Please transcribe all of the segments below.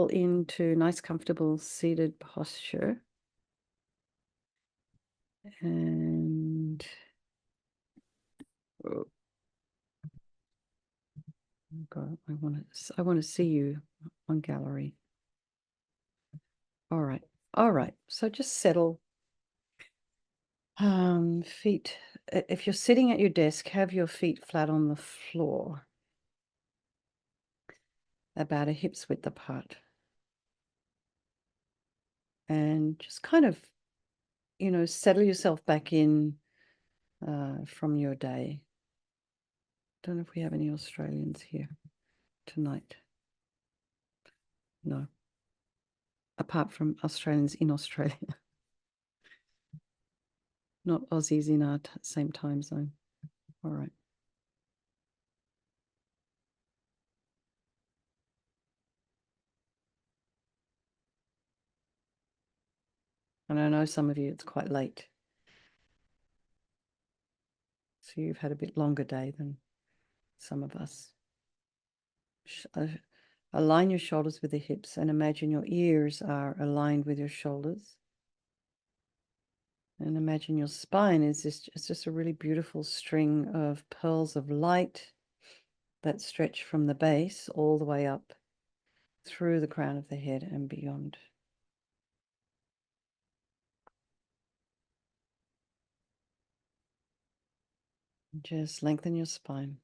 settle into nice, comfortable seated posture. And oh God, I want to see you on gallery. All right. All right. So just settle. Feet. If you're sitting at your desk, have your feet flat on the floor, about a hip's width apart. And just kind of, settle yourself back in from your day. Don't know if we have any Australians here tonight. No. Apart from Australians in Australia. Not Aussies in our same time zone. All right. And I know some of you, it's quite late. So you've had a bit longer day than some of us. Align your shoulders with the hips and imagine your ears are aligned with your shoulders. And imagine your spine is just a really beautiful string of pearls of light that stretch from the base all the way up through the crown of the head and beyond. Just lengthen your spine.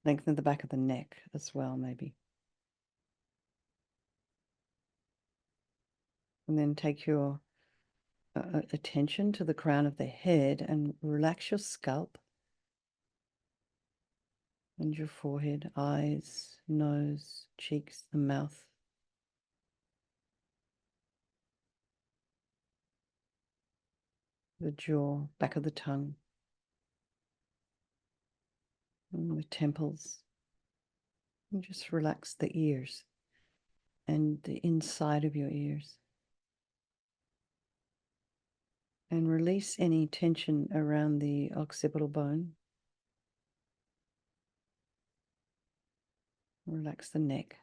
Lengthen the back of the neck as well, maybe. And then take your attention to the crown of the head and relax your scalp and your forehead, eyes, nose, cheeks, the mouth. The jaw, back of the tongue, and the temples. And just relax the ears and the inside of your ears. And release any tension around the occipital bone. Relax the neck.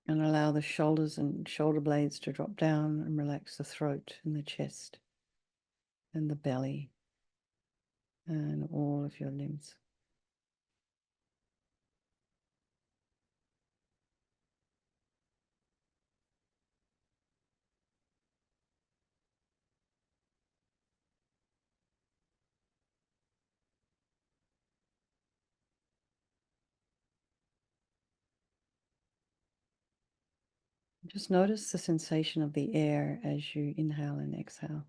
And allow the shoulders and shoulder blades to drop down and relax the throat and the chest and the belly and all of your limbs. Just notice the sensation of the air as you inhale and exhale.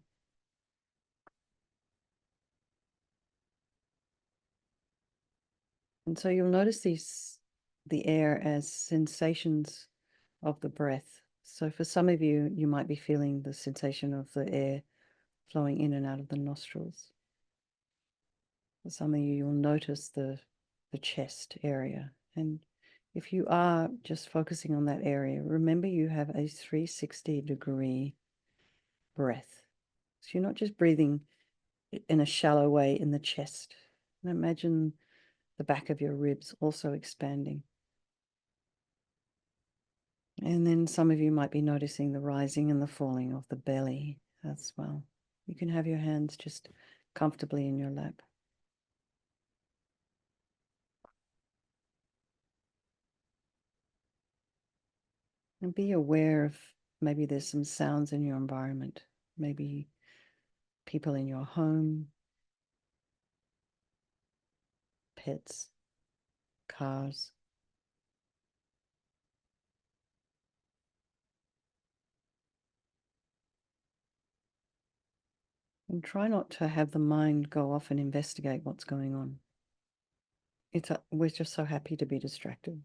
And so you'll notice the air as sensations of the breath. So for some of you, you might be feeling the sensation of the air flowing in and out of the nostrils. For some of you, you'll notice the chest area. And if you are just focusing on that area, remember you have a 360-degree breath. So you're not just breathing in a shallow way in the chest. And imagine the back of your ribs also expanding. And then some of you might be noticing the rising and the falling of the belly as well. You can have your hands just comfortably in your lap. And be aware of maybe there's some sounds in your environment, maybe people in your home, pets, cars. And try not to have the mind go off and investigate what's going on. We're just so happy to be distracted.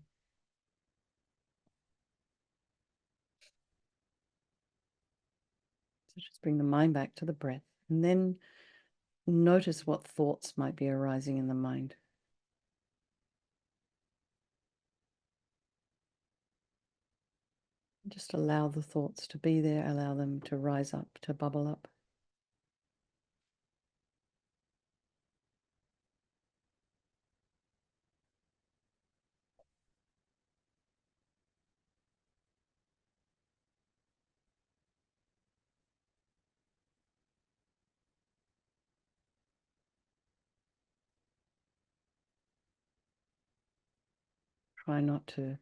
So just bring the mind back to the breath and then notice what thoughts might be arising in the mind. Just allow the thoughts to be there, allow them to rise up, to bubble up. Try not to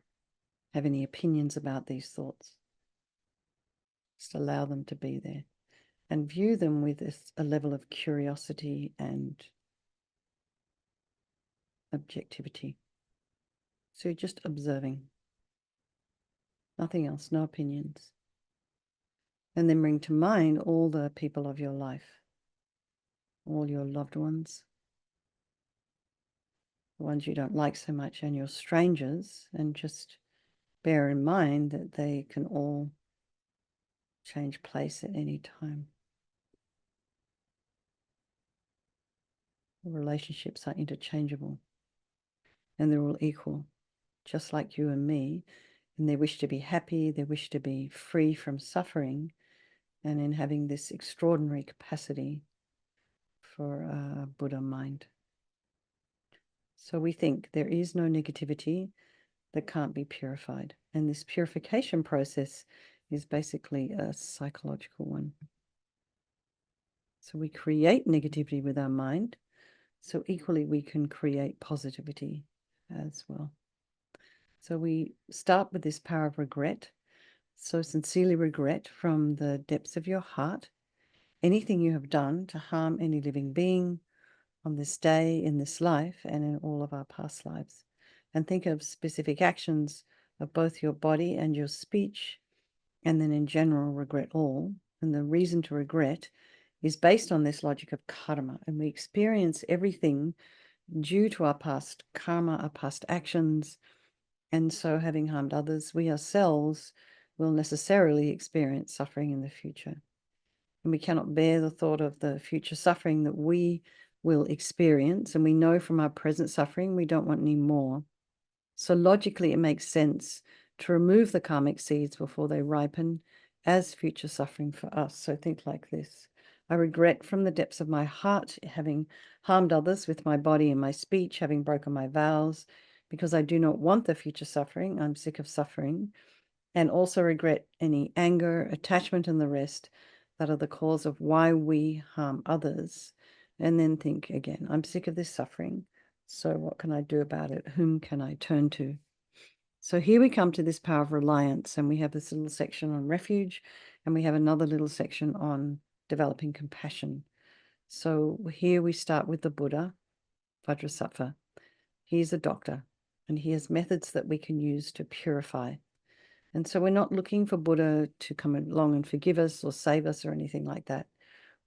have any opinions about these thoughts. Just allow them to be there and view them with a level of curiosity and objectivity. So you're just observing. Nothing else, no opinions. And then bring to mind all the people of your life, all your loved ones, the ones you don't like so much, and your strangers, and just bear in mind that they can all change place at any time. Relationships are interchangeable, and they're all equal, just like you and me, in their wish to be happy, their wish to be free from suffering, and in having this extraordinary capacity for a Buddha mind. So we think there is no negativity that can't be purified. And this purification process is basically a psychological one. So we create negativity with our mind, so equally we can create positivity as well. So we start with this power of regret. So sincerely regret from the depths of your heart anything you have done to harm any living being on this day, in this life, and in all of our past lives. And think of specific actions of both your body and your speech, and then in general, regret all. And the reason to regret is based on this logic of karma. And we experience everything due to our past karma, our past actions. And so, having harmed others, we ourselves will necessarily experience suffering in the future. And we cannot bear the thought of the future suffering that we will experience. And we know from our present suffering, we don't want any more. So logically, it makes sense to remove the karmic seeds before they ripen as future suffering for us. So think like this. I regret from the depths of my heart having harmed others with my body and my speech, having broken my vows, because I do not want the future suffering. I'm sick of suffering. And also regret any anger, attachment, and the rest that are the cause of why we harm others. And then think again, I'm sick of this suffering. So what can I do about it? Whom can I turn to? So here we come to this power of reliance, and we have this little section on refuge, and we have another little section on developing compassion. So here we start with the Buddha, Vajrasattva. He's a doctor, and he has methods that we can use to purify. And so we're not looking for Buddha to come along and forgive us or save us or anything like that.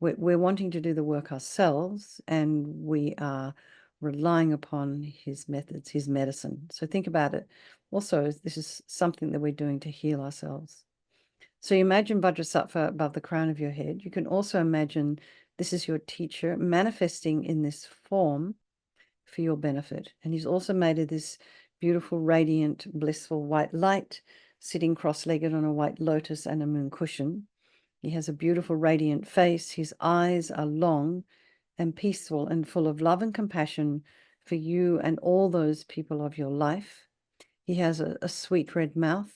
We're wanting to do the work ourselves, and we are relying upon his methods, his medicine. So think about it. Also, this is something that we're doing to heal ourselves. So you imagine Vajrasattva above the crown of your head. You can also imagine this is your teacher manifesting in this form for your benefit. And he's also made of this beautiful, radiant, blissful white light, sitting cross-legged on a white lotus and a moon cushion. He has a beautiful, radiant face. His eyes are long and peaceful and full of love and compassion for you and all those people of your life. He has a sweet red mouth.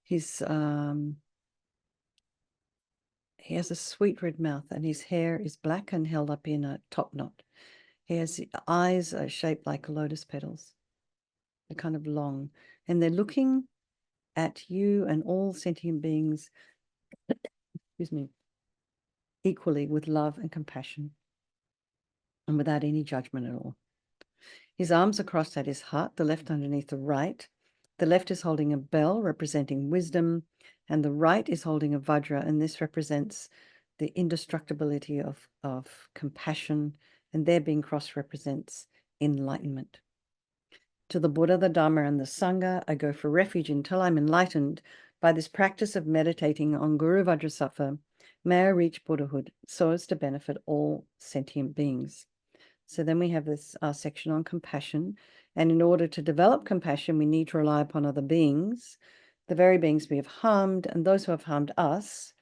He has a sweet red mouth, and his hair is black and held up in a top knot. His eyes are shaped like lotus petals. They're kind of long, and they're looking at you and all sentient beings, excuse me, equally with love and compassion and without any judgment at all. His arms are crossed at his heart, the left underneath the right. The left is holding a bell representing wisdom, and the right is holding a vajra, and this represents the indestructibility of compassion, and their being crossed represents enlightenment. To the Buddha, the Dharma, and the Sangha, I go for refuge until I'm enlightened. By this practice of meditating on Guru Vajrasattva, may I reach Buddhahood so as to benefit all sentient beings. So then we have this section on compassion. And in order to develop compassion, we need to rely upon other beings, the very beings we have harmed, and those who have harmed us,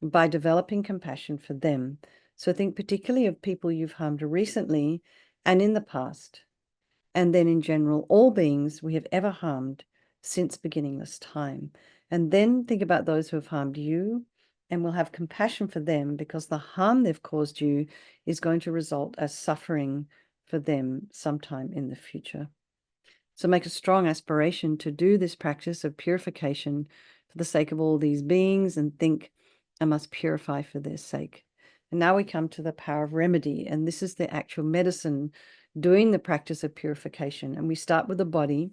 by developing compassion for them. So think particularly of people you've harmed recently and in the past. And then in general, all beings we have ever harmed since beginningless time. And then think about those who have harmed you, and we'll have compassion for them because the harm they've caused you is going to result as suffering for them sometime in the future. So make a strong aspiration to do this practice of purification for the sake of all these beings, and think, I must purify for their sake. And now we come to the power of remedy, and this is the actual medicine doing the practice of purification. And we start with the body.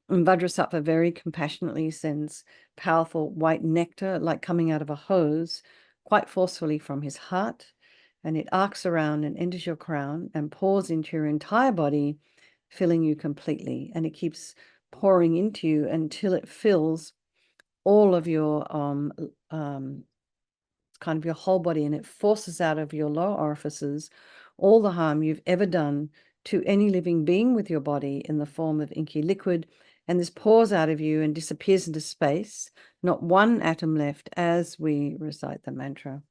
And Vajrasattva very compassionately sends powerful white nectar, like coming out of a hose, quite forcefully from his heart. And it arcs around and enters your crown and pours into your entire body, filling you completely. And it keeps pouring into you until it fills all of your kind of your whole body, and it forces out of your lower orifices all the harm you've ever done to any living being with your body in the form of inky liquid. And this pours out of you and disappears into space, not one atom left, as we recite the mantra.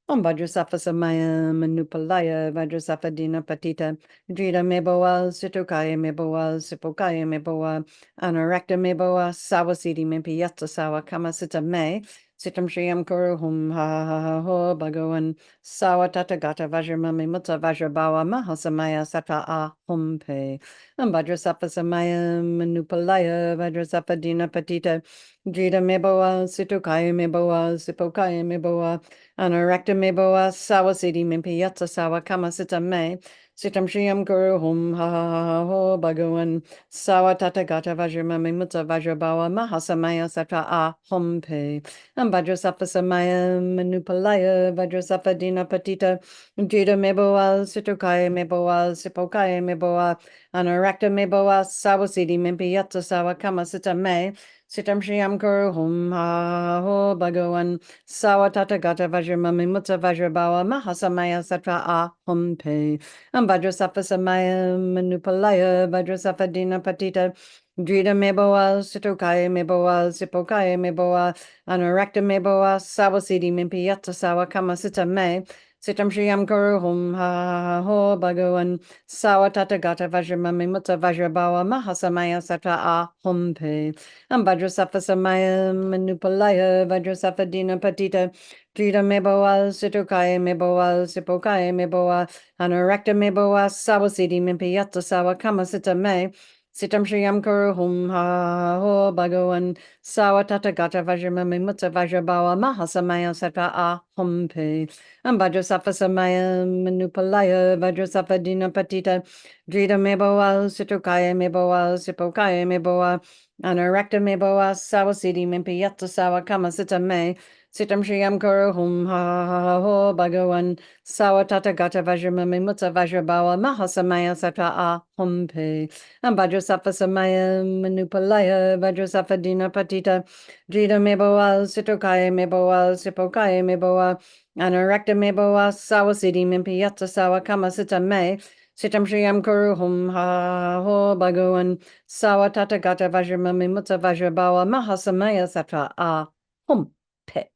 Om Vajrasattva Samaya Manupalaya Vajrasattva Dina Patita Drita Meboa Situkaya Meboa Sipokaya Meboa Anarakta Meboa Sawasiti Mimpi Yatsa Sawa Kamasita Me Sitam Shriyam Kuru Hum Ha Ha Ha Ho Bhagavan Sawa Tata Gata Vajramami Mutta Vajrabawa Mahasamaya Sata A Hum Pe Om Vajrasattva Samaya Manupalaya Vajrasattva Dina Patita Drita Meboa Situkaya Meboa Sipokaya Meboa Anarakta meboa sawa siddhi mimpi yatsa sawa kama sita me sitam shriyam guru hum ha ha ha ha ho bhagavan sawa tata gata vajramami mutta vajrabawa mahasamaya satra a hum pe vajrasattva samaya manupalaya vajrasattva dina patita jita meboa situkaya meboa sipokaya meboa anarakta meboa sawa siddhi mimpi yatsa sawa kama sita me sitam shriyam guru hum ha ha ha ho bhagavan Sawa tata gata vajramami mutta vajrabawa mahasamaya satra a hum pe vajrasattva samaya manupalaya vajrasattva dina patita drita meboa situkaya meboa sipokaya meboa anarakta meboa sawasiti mimpi yatsa sawa kama sita me sitam shriyam guru hum ha ha ha ho bhagavan sawa tata gata vajramami mutta vajrabawa mahasamaya satra a hum pe Vajrasattva samaya manupalaya vajrasattva dina patita drita meboa situkaya meboa sipokaya meboa anarakta meboa sawasiti mimpi yatsa sawa kama sita me sitam shriyam kuru hum ha ho bhagavan sawa tata gata vajramami mutta vajrabawa mahasamaya satra a hum pe vajrasattva samaya manupalaya vajrasattva dina patita drita meboa situkaya meboa sipokaya meboa Anarakta meboa sawasiti mimpi yatsa sawa kama sita me sitam shriyam kuru hum ha ha ha ho bhagavan sawa tata gata vajramami mutta vajrabawa mahasamaya satra a hum pe vajrasattva samaya manupalaya vajrasattva dina patita drita meboa situkaya meboa sipokaya meboa anarakta meboa sawasiti mimpi yatsa sawa kama sita me sitam shriyam kuru hum ha ho bhagavan Sawa tata gata vajramami mutta vajrabawa mahasamaya satra a hum pe.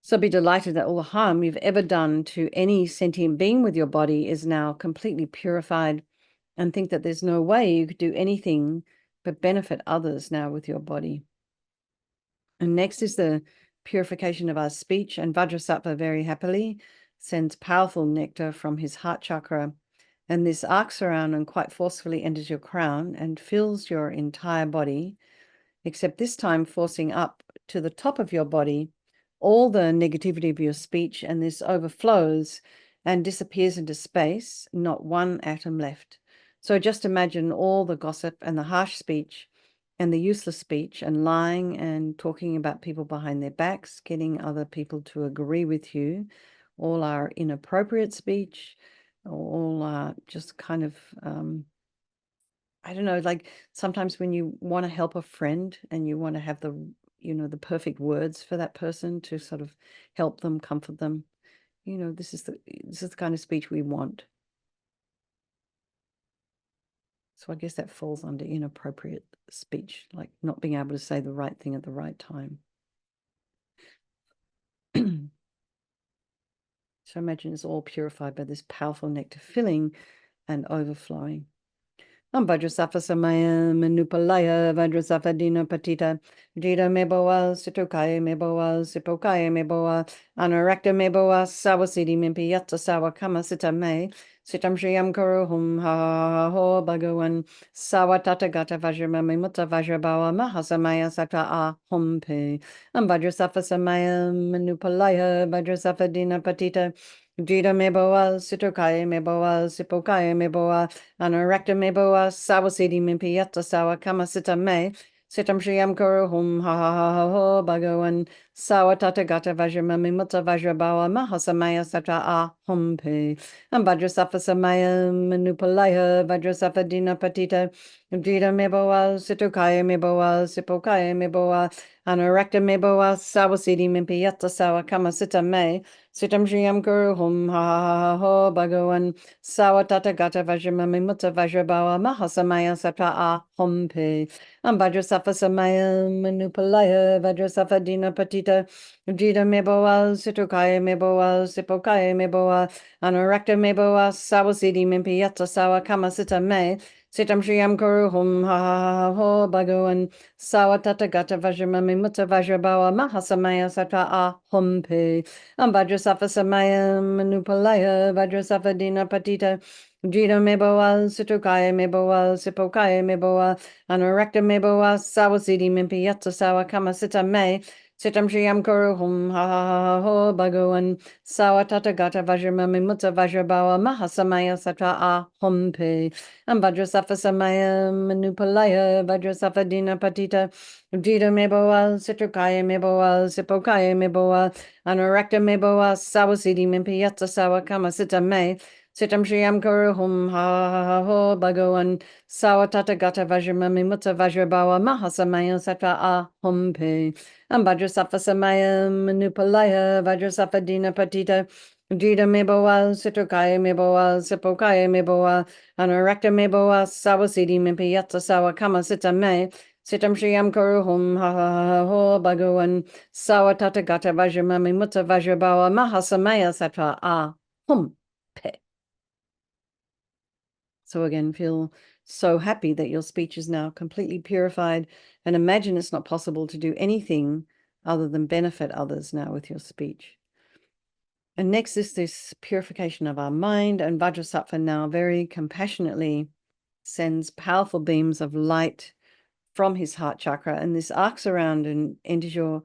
So be delighted that all the harm you've ever done to any sentient being with your body is now completely purified, and think that there's no way you could do anything but benefit others now with your body. And next is the purification of our speech, and Vajrasattva very happily sends powerful nectar from his heart chakra, and this arcs around and quite forcefully enters your crown and fills your entire body, except this time forcing up to the top of your body all the negativity of your speech, and this overflows and disappears into space, not one atom left. So just imagine all the gossip and the harsh speech and the useless speech and lying and talking about people behind their backs, getting other people to agree with you, all our inappropriate speech, all just kind of I don't know, like sometimes when you want to help a friend and you want to have the perfect words for that person to sort of help them, comfort them, this is the kind of speech we want. So I guess that falls under inappropriate speech, like not being able to say the right thing at the right time. So imagine it's all purified by this powerful nectar filling and overflowing. Vajrasattva samaya manupalaya vajrasattva dina patita jita meboa situkaya meboa sipokaya meboa anarakta meboa sawasiti mimpi yatsa sawa kama sita me Sitam Shriyam Kuru Hum Ha Ha Ho Bhagavan Sawatata Gata Vajramami Mutta Vajrabawa Mahasamaya Sata Ah Hum Pe Vajrasafa Samaya Manupalaya Vajrasafa Dina Patita Jita Meboa Sitokaya Meboa Sipokaya Meboa Anorakta Meboa Sawasidi Mimpiyata Sawa Kamasita Me Sitam Shriyam Kuru Hum Ha Ha Ha Ho Bhagavan Sawatata Gata Vajramami Mutta Vajrabawa Mahasamaya Sata Ah Hum Pe Vajrasafa Samaya Manupalaya Vajrasafa Dina Patita Jita Meboa Sitokaya Meboa Sipokaya Meboa Anorakta Meboa Sawasidi Mimpiyata Sawa Kamasita Me Sitam Shriyam Guru Hum Ha Ha Ha Ho Bhagavan Sawatata Gata Vajramami Mutta Vajrabawa Mahasamaya Sata Ah Hum Pe Vajrasafa Samaya Manupalaya Vajrasafa Dina Patita Jita Meboa Situkaya Meboa Sipokaya Meboa Anorakta Meboa Sawasidi Mimpiyata Sawa Kamasita Me Sitam Shriyam Guru Hum Ha Ha Ha Ho Bhagavan Sawatata Gata Vajramami Mutta Vajrabawa Mahasamaya Sata Ah Hum Pe Vajrasafa Samaya Manupalaya Vajrasafa Dina Patita Jita Meboa Situkaya Meboa Sipokaya Meboa Anorakta Meboa Sawasidi Mimpiyata Sawa Kamasita Me Sitam Shriyam Kuru Hum Ha Ha Ha Ho Bhagavan Sawatata Gata Vajramami Mutta Vajrabawa Mahasamaya Sata Ah Hum Pe Vajrasafa Samaya Manupalaya Vajrasafa Dina Patita Jita Meboa Situkaya Meboa Sipokaya Meboa Anorakta Meboa Sawasidi Mimpiyata Sawa Kamasita Me Sitam Shriyam Kuru Hum Ha Ha Ha Ho Bhagavan Sawatata Gata Vajramami Mutta Vajrabawa Mahasamaya Sata Ah Hum Pe Vajrasafa Samaya Manupalaya Vajrasafa Dina Patita Jita Meboa Situkaya Meboa Sipokaya Meboa Anorakta Meboa Sawasidi Mimpiyata Sawa Kamasita Me Sitam Shriyam Kuru Hum Ha Ha Ha Ho Bhagavan Sawatata Gata Vajramami Mutta Vajrabawa Mahasamaya Sata Ah Hum Pe. So again, feel so happy that your speech is now completely purified and imagine it's not possible to do anything other than benefit others now with your speech. And next is this purification of our mind, and Vajrasattva now very compassionately sends powerful beams of light from his heart chakra, and this arcs around and enters your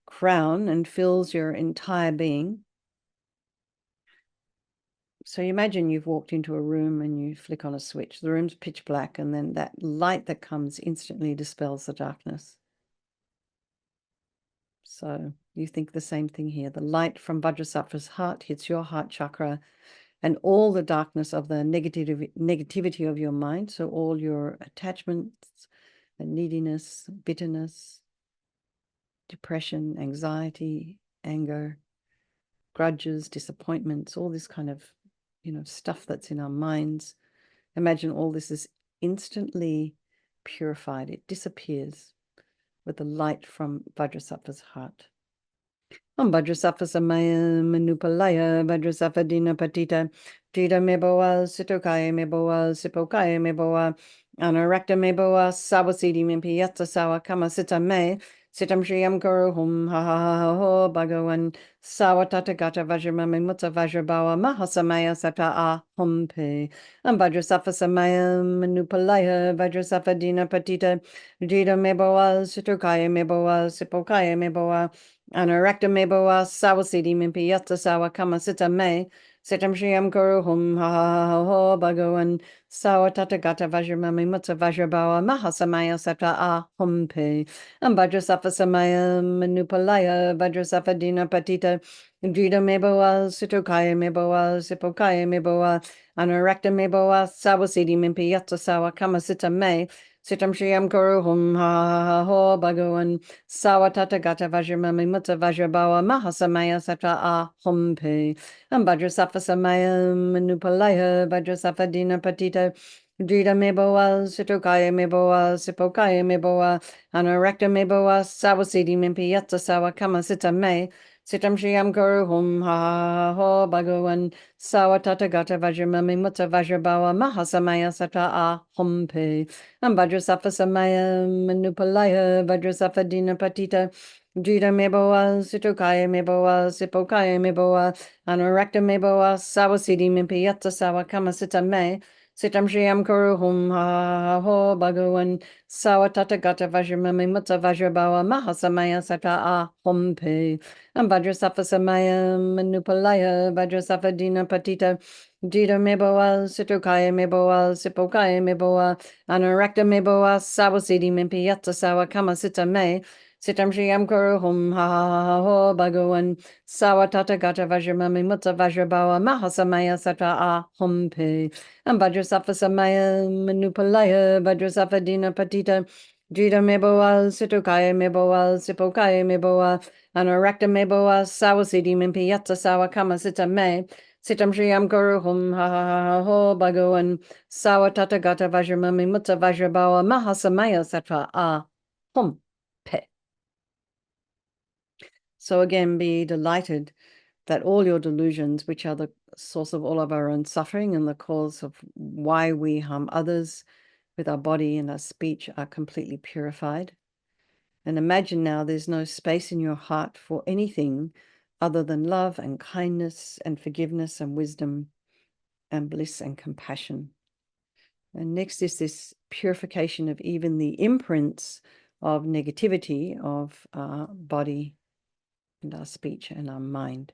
crown and fills your entire being. So you imagine you've walked into a room and you flick on a switch. The room's pitch black, and then that light that comes instantly dispels the darkness. So you think the same thing here. The light from Vajrasattva's heart hits your heart chakra, and all the darkness of the negativity of your mind, so all your attachments, the neediness, bitterness, depression, anxiety, anger, grudges, disappointments, all this kind of, stuff that's in our minds. Imagine all this is instantly purified. It disappears with the light from Vajrasattva's heart. Vajrasattva Samaya Manupalaya Vajrasattva Dina Patita Jita Meboa Sitokaya Meboa Sipokaya Meboa Anorakta Meboa Sawasidi Mimpiyata Sawa Kamasita Me Sitam Shriyam Guru Hum Ha Ha Ha Ho Bhagavan Sawatata Gata Vajramami Mutta Vajrabawa Mahasamaya Sata Ah Hum Pe Vajrasattva Samaya Manupalaya Vajrasattva Dina Patita Jita Meboa Sitokaya Meboa Sipokaya Meboa Anorakta Meboa Sawasidi Mimpiyata Sawa Kamasita Me Sitam Shriyam Guru Hum Ha Ha Ha Ho Bhagavan Sawatata Gata Vajramami Mutta Vajrabawa Mahasamaya Sata Ah Hum Pe Vajrasattva Samaya Manupalaya Vajrasattva Dina Patita Jita Meboa Sitokaya Meboa Sipokaya Meboa Anorakta Meboa Sawasidi Mimpiyata Sawa Kamasita Me Sitam Shriyam Guru Hum Ha Ha Ha Ho Bhagavan Sawatata Gata Vajramami Mutta Vajrabawa Mahasamaya Sata Ah Hum Pe Vajrasattva Samaya Manupalaya Vajrasattva Dina Patita Jita Meboa Sitokaya Meboa Sipokaya Meboa Anorakta Meboa Sawasidi Mimpiyata Sawa Kamasita Me Sitam Shriyam Guru Hum Ha Ho Bhagavan Sawatata Gata Vajramami Mutta Vajrabawa Mahasamaya Sata A Hum Pe Vajrasafa Samaya Manupalaya Vajrasafa Dina Patita Jita Meboa Situkaya Meboa Sipokaya Meboa Anurakta Meboa Sawasidi Mimpiyata Sawa Kamasita Me Sitam Shriyam Guru Hum Ha Ho Bhagavan Sawatata Gata Vajramami Mutta Vajrabawa Mahasamaya Sata A Hum Pe Vajrasafa Samaya Manupalaya Vajrasafa Dina Patita Jita Meboa Situkaya Meboa Sipokaya Meboa Anurakta Meboa Sawasidi Mimpiyata Sawa Kamasita Me Sitam Shriyam Kuru Hum Ha Ho Bhagavan Sawatata Gata Vajramami Mutta Vajrabawa Mahasamaya Sata A Hum Pe Vajrasafa Samaya Manupalaya Vajrasafa Dina Patita Jita Meboa Situkaya Meboa Sipokaya Meboa Anurakta Meboa Sawasidi Mimpiyata Sawa Kamasita Me Sitam Shriyam Guru Hum Ha Ho Bhagavan Sawatata Gata Vajramami Mutta Vajrabawa Mahasamaya Satra A Hum Pe. So again, be delighted that all your delusions, which are the source of all of our own suffering and the cause of why we harm others with our body and our speech, are completely purified. And imagine now there's no space in your heart for anything other than love and kindness and forgiveness and wisdom and bliss and compassion. And next is this purification of even the imprints of negativity of our body and our speech and our mind.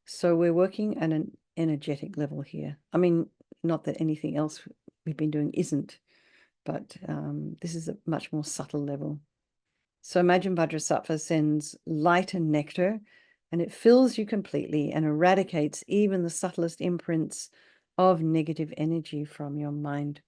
So we're working at an energetic level here. I mean, not that anything else we've been doing isn't, but this is a much more subtle level. So imagine Vajrasattva sends light and nectar, and it fills you completely and eradicates even the subtlest imprints of negative energy from your mind.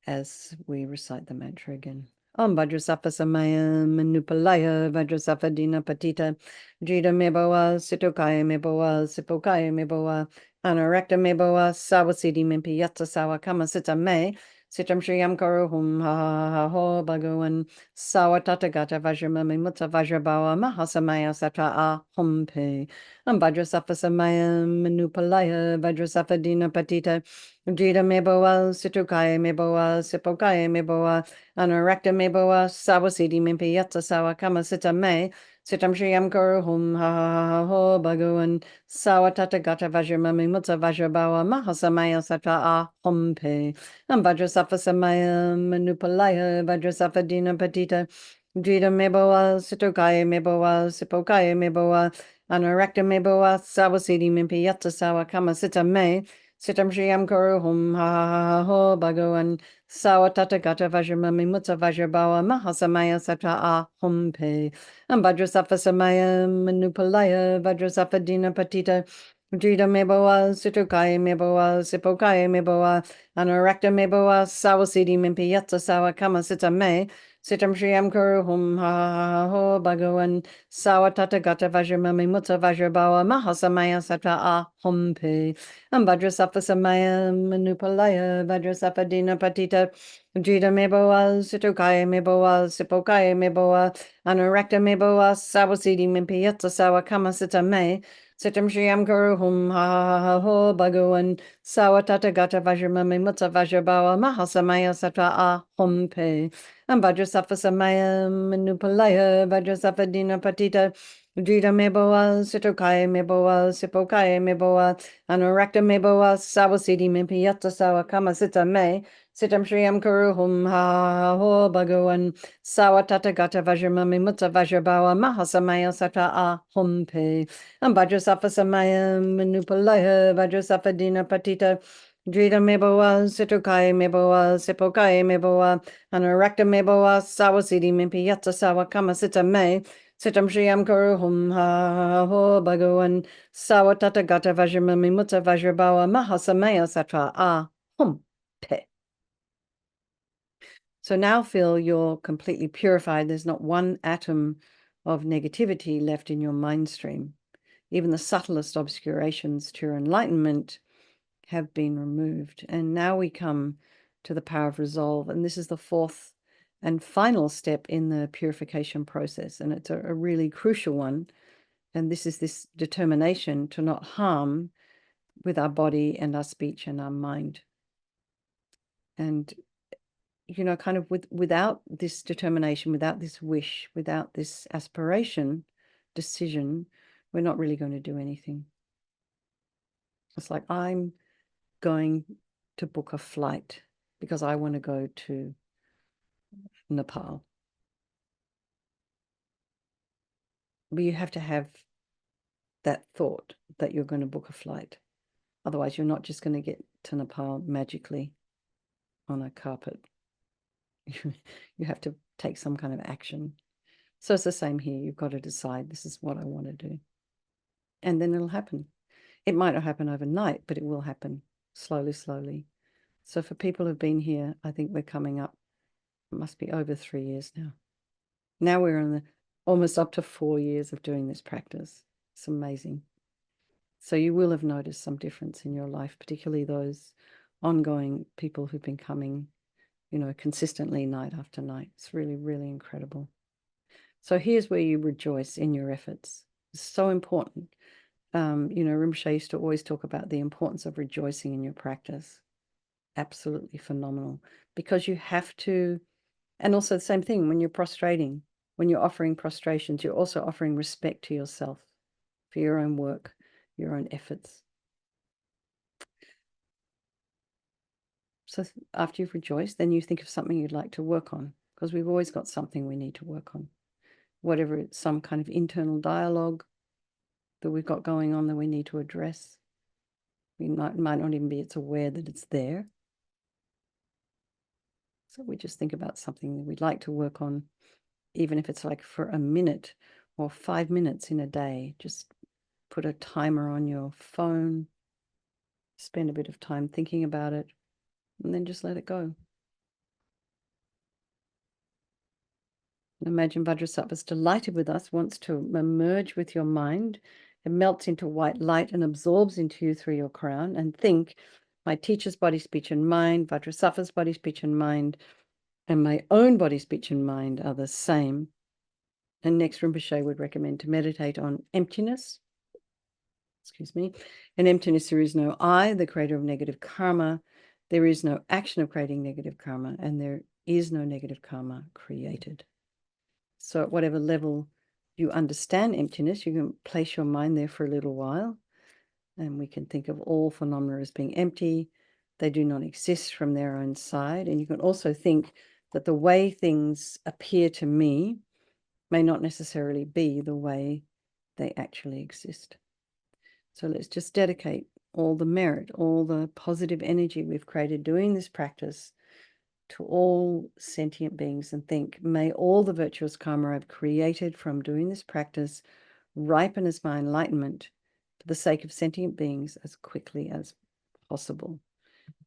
As we recite the mantra again. Om Vajrasattva Samaya Manupalaya Vajrasattva Dina Patita Jita Meboa Situkaya Meboa Sipokaya Meboa Anarakta Meboa Sawasidi Mimpiyata Sawa Kamasita Me Sitam Shriyam Karo Hum Ha Ho Bhagavan Sawatata Gata Vajramami Mutta Vajrabawa Mahasamaya Satra A Hum Pe Om Vajrasattva Samaya Manupalaya Vajrasattva Dina Patita Jita Meboa Situkaya Meboa Sipokaya Meboa Anarakta Meboa Sawasidi Mimpiyata Sawa Kamasita Me Sitam Shriyam Kuru Hum Ha Ho Bhagavan Sawatata Gata Vajramami Mutta Vajrabawa Mahasamaya Satra A Hum Pe Vajrasattva Samaya Manupalaya Vajrasattva Dina Patita Jita Meboa Situkaya Meboa Sipokaya Meboa Anarakta Meboa Sawasidi Mimpiyata Sawa Kamasita Me Sitam Shriyam Kuru Hum Ha Ho Bhagavan Sawatata Gata Vajramami Mutta Vajrabawa Mahasamaya Satra A Hum Pe Vajrasattva Samaya Manupalaya Vajrasattva Dina Patita Jita Meboa Situkaya Meboa Sipokaya Meboa Anarakta Meboa Sawasidi Mimpiyata Sawa Kamasita Me Sitam Shriyam Kuru Hum Ha Ho Bhagavan Sawatata Gata Vajramami Mutta Vajrabawa Mahasamaya Satra A Hum Pe Vajrasattva Samaya Manupalaya Vajrasattva Dina Patita Jita Meboa Situkaya Meboa Sipokaya Meboa Anurakta Meboa Sawasidi Mimpiyata Sawa Kamasita Me Sitam Shriyam Guru Hum Ha Ho Bhagavan Sawatata Gata Vajramami Mutta Vajrabawa Mahasamaya Satra A Hum Pe Vajrasattva Samaya Manupalaya Vajrasattva Dina Patita Jita Meboa Situkaya Meboa Sipokaya Meboa Anurakta Meboa Sawasidi Mimpiyata Sawa Kamasita Me Sitam Shriyam Kuru Hum Ha Ho Bhagavan Sawatata Gata Vajramami Mutta Vajrabawa Mahasamaya Satra A Hum Pe Vajrasattva Samaya Manupalaya Vajrasattva Dina Patita Jita Meboa Situkaya Meboa Sipokaya Meboa Anurakta Meboa Sawasidi Mimpiyata Sawa Kamasita Me Sitam Shriyam Kuru Hum Ha Ho Bhagavan Sawatata Gata Vajramami Mutta Vajrabawa Mahasamaya Satra A Hum Pe. So now feel you're completely purified. There's not one atom of negativity left in your mind stream. Even the subtlest obscurations to your enlightenment have been removed. And now we come to the power of resolve. And this is the fourth and final step in the purification process. And it's a really crucial one. And this is this determination to not harm with our body and our speech and our mind. And, kind of without this determination, without this wish, without this aspiration, decision, we're not really going to do anything. It's like, I'm going to book a flight because I want to go to Nepal. But you have to have that thought that you're going to book a flight. Otherwise, you're not just going to get to Nepal magically on a carpet. You have to take some kind of action. So it's the same here. You've got to decide, this is what I want to do. And then it'll happen. It might not happen overnight, but it will happen slowly, slowly. So for people who've been here, I think we're coming up, it must be over 3 years now. Now we're on the almost up to 4 years of doing this practice. It's amazing. So you will have noticed some difference in your life, particularly those ongoing people who've been coming, consistently night after night. It's really, really incredible. So here's where you rejoice in your efforts. It's so important. Rinpoche used to always talk about the importance of rejoicing in your practice. Absolutely phenomenal. Because you have to, and also the same thing when you're prostrating, when you're offering prostrations, you're also offering respect to yourself for your own work, your own efforts. So after you've rejoiced, then you think of something you'd like to work on, because we've always got something we need to work on. Whatever it's some kind of internal dialogue that we've got going on that we need to address. We might not even be aware that it's there. So we just think about something that we'd like to work on, even if it's like for a minute or 5 minutes in a day. Just put a timer on your phone, spend a bit of time thinking about it, and then just let it go. Imagine Vajrasattva's delighted with us, wants to merge with your mind. It melts into white light and absorbs into you through your crown. And think, my teacher's body, speech, and mind, Vajrasattva's body, speech, and mind, and my own body, speech, and mind are the same. And next, Rinpoche would recommend to meditate on emptiness. Excuse me. In emptiness, there is no I, the creator of negative karma. There is no action of creating negative karma, and there is no negative karma created. So at whatever level you understand emptiness, you can place your mind there for a little while, and we can think of all phenomena as being empty. They do not exist from their own side. And you can also think that the way things appear to me may not necessarily be the way they actually exist. So let's just dedicate all the merit, all the positive energy we've created doing this practice to all sentient beings, and think, may all the virtuous karma I've created from doing this practice ripen as my enlightenment for the sake of sentient beings as quickly as possible.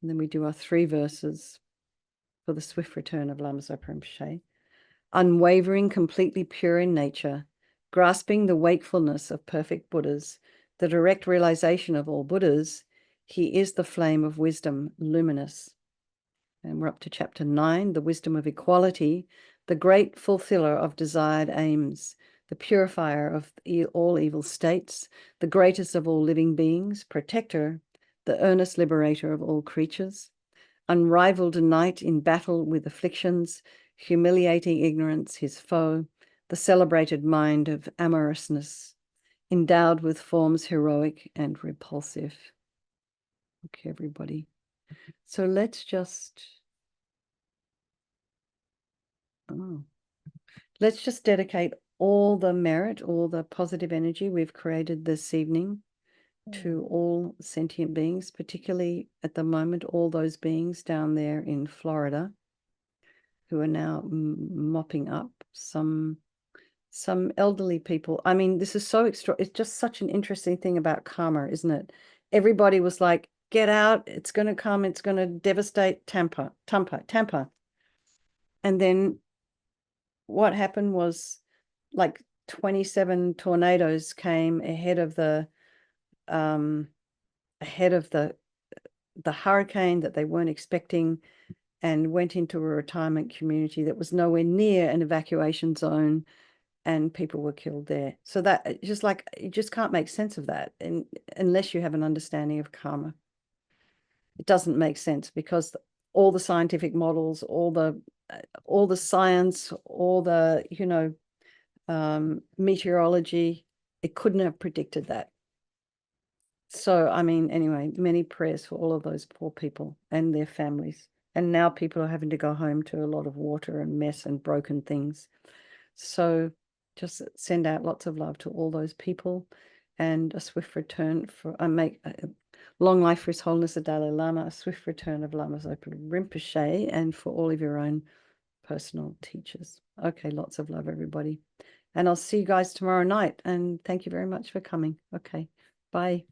And then we do our 3 verses for the swift return of Lama Zopa Rinpoche. Unwavering, completely pure in nature, grasping the wakefulness of perfect Buddhas, the direct realization of all Buddhas, he is the flame of wisdom, luminous. And we're up to chapter 9, the wisdom of equality, the great fulfiller of desired aims, the purifier of all evil states, the greatest of all living beings, protector, the earnest liberator of all creatures, unrivaled knight in battle with afflictions, humiliating ignorance, his foe, the celebrated mind of amorousness, endowed with forms heroic and repulsive. Okay, everybody. So let's just, dedicate all the merit, all the positive energy we've created this evening to all sentient beings, particularly at the moment, all those beings down there in Florida who are now mopping up some elderly people. I mean, this is so extra. It's just such an interesting thing about karma, isn't it? Everybody was like, get out, it's going to come, it's going to devastate Tampa. And then what happened was like 27 tornadoes came ahead of the hurricane that they weren't expecting. and went into a retirement community that was nowhere near an evacuation zone, and people were killed there. So that just like, you just can't make sense of that, and unless you have an understanding of karma. It doesn't make sense, because all the scientific models, all the science, all the, meteorology, it couldn't have predicted that. So, I mean, anyway, many prayers for all of those poor people and their families. And now people are having to go home to a lot of water and mess and broken things. So just send out lots of love to all those people, and a swift return for, I make long life for His Holiness the Dalai Lama, a swift return of Lama Zopa Rinpoche, and for all of your own personal teachers. Okay, lots of love, everybody. And I'll see you guys tomorrow night. And thank you very much for coming. Okay, bye.